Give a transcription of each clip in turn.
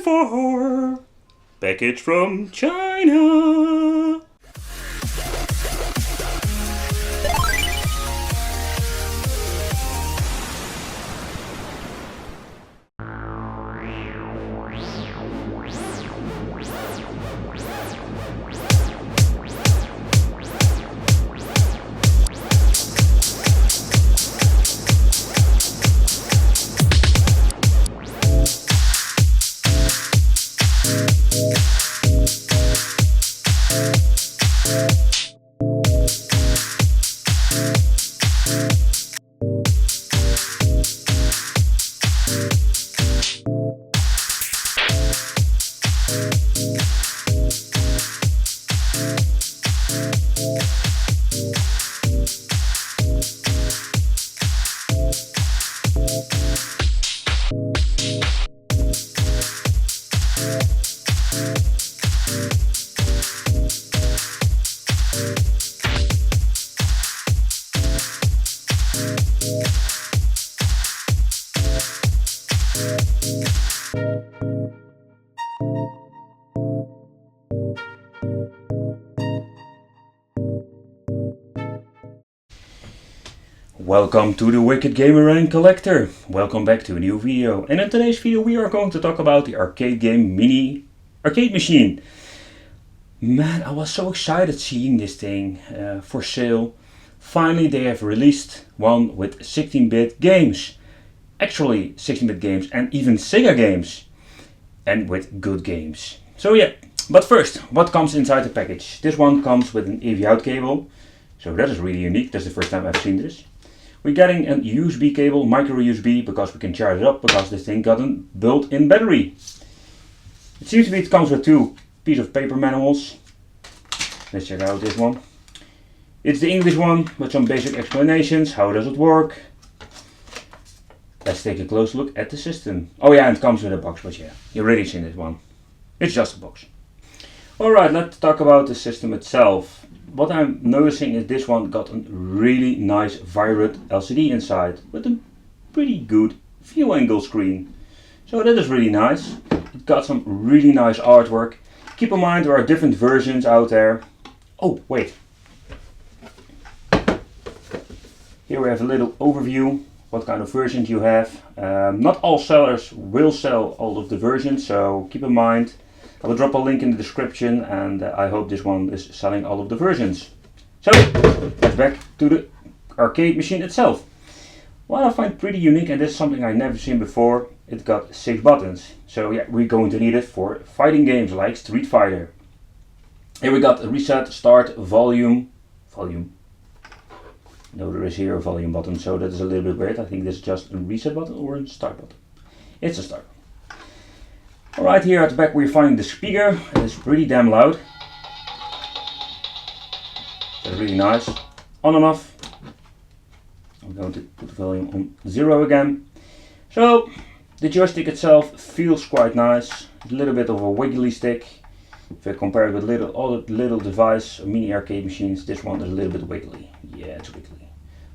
for package from China. Welcome to the Wicked Gamer and Collector. Welcome back to a new video. And in today's video we are going to talk about the arcade game Mini Arcade machine. Man, I was so excited seeing this thing for sale. Finally they have released one with 16-bit games. Actually 16-bit games and even Sega games. And with good games. So yeah, but first, what comes inside the package? This one comes with an AV out cable. So that is really unique, that's the first time I've seen this. We're getting a USB cable, micro USB, because we can charge it up, because this thing got a built-in battery. It seems to be it comes with two pieces of paper manuals. Let's check out this one. It's the English one with some basic explanations. How does it work? Let's take a close look at the system. Oh yeah, and it comes with a box, but yeah, you've already seen this one. It's just a box. Alright, let's talk about the system itself. What I'm noticing is this one got a really nice Vibrant LCD inside with a pretty good view angle screen. So that is really nice. It got some really nice artwork. Keep in mind there are different versions out there. Oh wait. Here we have a little overview what kind of versions you have. Not all sellers will sell all of the versions, so keep in mind. I will drop a link in the description, and I hope this one is selling all of the versions. So, let's back to the arcade machine itself. What I find pretty unique, and this is something I've never seen before, it got 6 buttons. So yeah, we're going to need it for fighting games like Street Fighter. Here we got reset, start, volume. No, there is here a volume button, so that is a little bit weird. I think this is just a reset button or a start button. It's a start. Alright, here at the back we're finding the speaker. It's pretty damn loud. That's really nice. On and off. I'm going to put the volume on 0 again. So, the joystick itself feels quite nice. It's a little bit of a wiggly stick. If I compare it with other little device, mini arcade machines, this one is a little bit wiggly. Yeah, it's wiggly.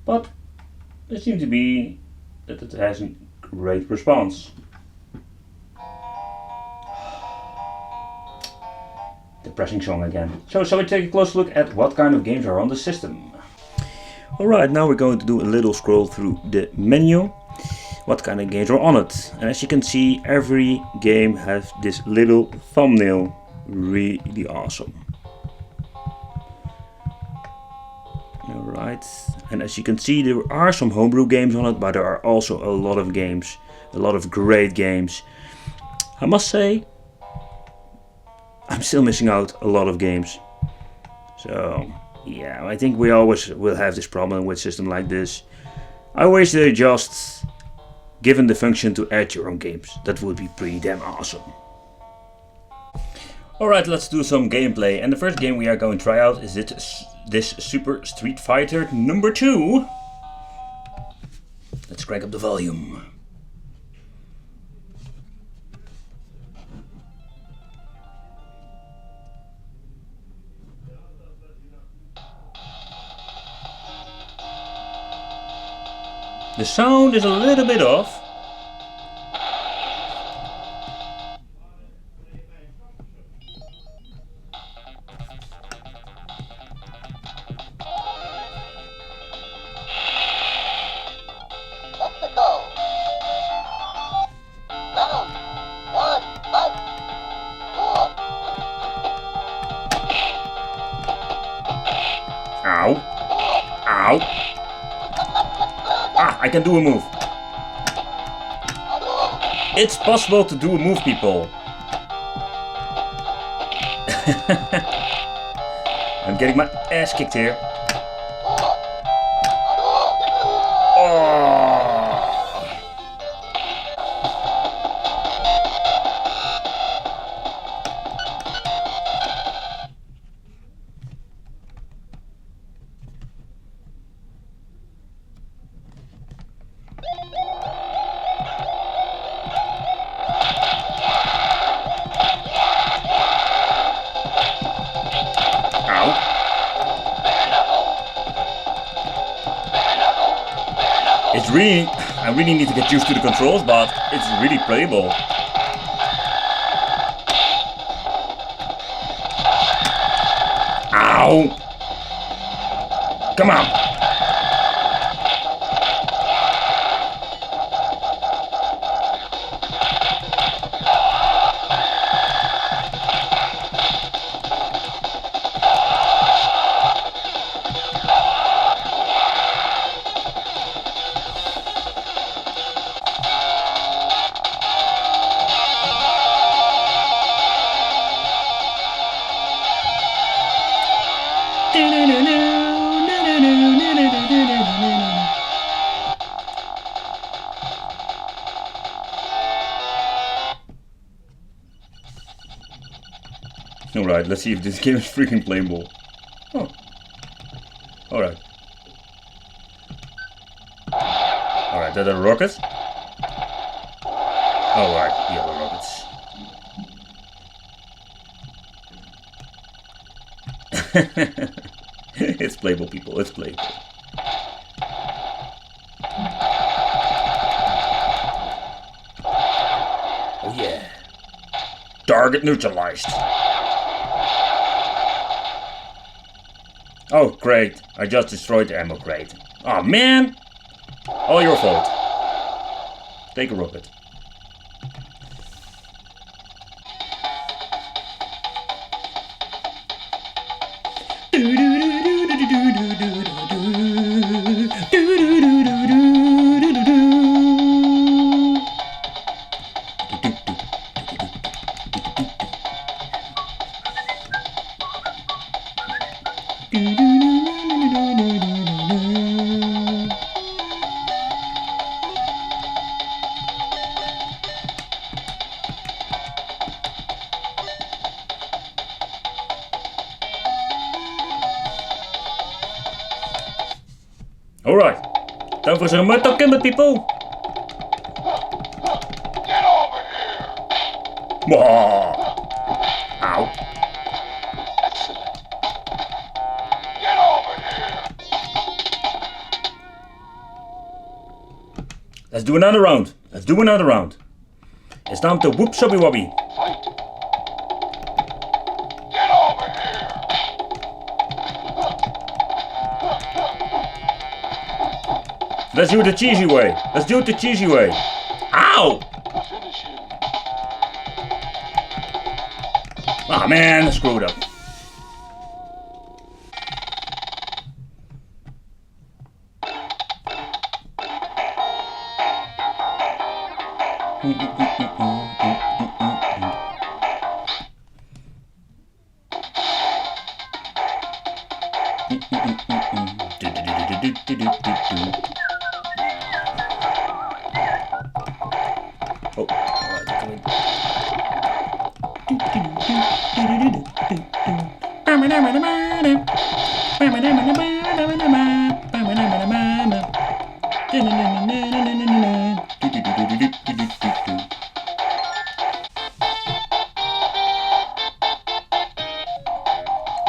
But it seems to be that it has a great response. Depressing song again. So shall we take a close look at what kind of games are on the system? Alright, now we're going to do a little scroll through the menu. What kind of games are on it? And as you can see, every game has this little thumbnail. Really awesome. Alright, and as you can see, there are some homebrew games on it, but there are also a lot of games. A lot of great games. I must say, I'm still missing out a lot of games. So yeah, I think we always will have this problem with system like this. I wish they just given the function to add your own games. That would be pretty damn awesome. Alright, let's do some gameplay, and the first game we are going to try out is this Super Street Fighter number 2. Let's crank up the volume. The sound is a little bit off. can do a move. It's possible to do a move, people. I'm getting my ass kicked here. It's really, I really need to get used to the controls, but it's really playable. Ow! Come on! Alright, let's see if this game is freaking playable. Oh. Alright. Alright, that are rockets? Alright, yellow rockets. It's playable, people, it's playable. Oh yeah. Target neutralized. Oh great, I just destroyed the ammo crate. Oh man! All your fault. Take a rocket. Alright, time for some Mortal Kombat, people! Get over here! Whoa. Ow. Excellent. Get over here! Let's do another round. Let's do another round. It's time to whoop shobby wobby. Fight! Get over here! Let's do it the cheesy way. Let's do it the cheesy way. Ow! Finish him! Ah man, I screwed up. Oh,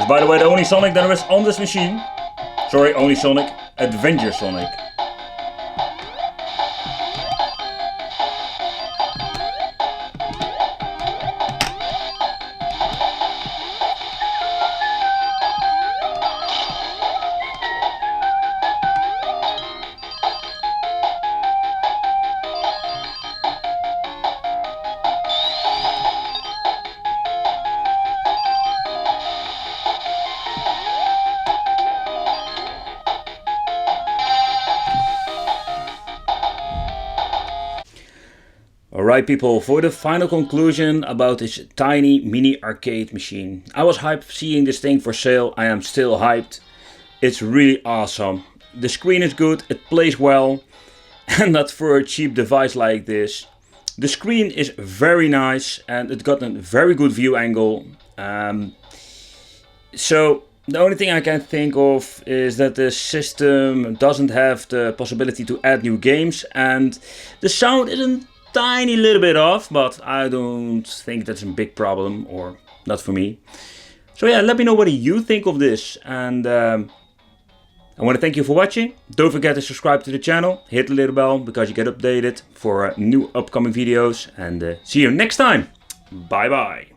It's by the way the only Sonic there is on this machine. Sorry, only Sonic. Adventure Sonic. Alright people, for the final conclusion about this tiny mini arcade machine. I was hyped seeing this thing for sale. I am still hyped. It's really awesome. The screen is good, it plays well, and not for a cheap device like this. The screen is very nice and it got a very good view angle. So the only thing I can think of is that the system doesn't have the possibility to add new games, and the sound is a tiny little bit off, but I don't think that's a big problem, or not for me. So yeah, let me know what you think of this, and I want to thank you for watching. Don't forget to subscribe to the channel, hit the little bell because you get updated for new upcoming videos, and see you next time. Bye bye.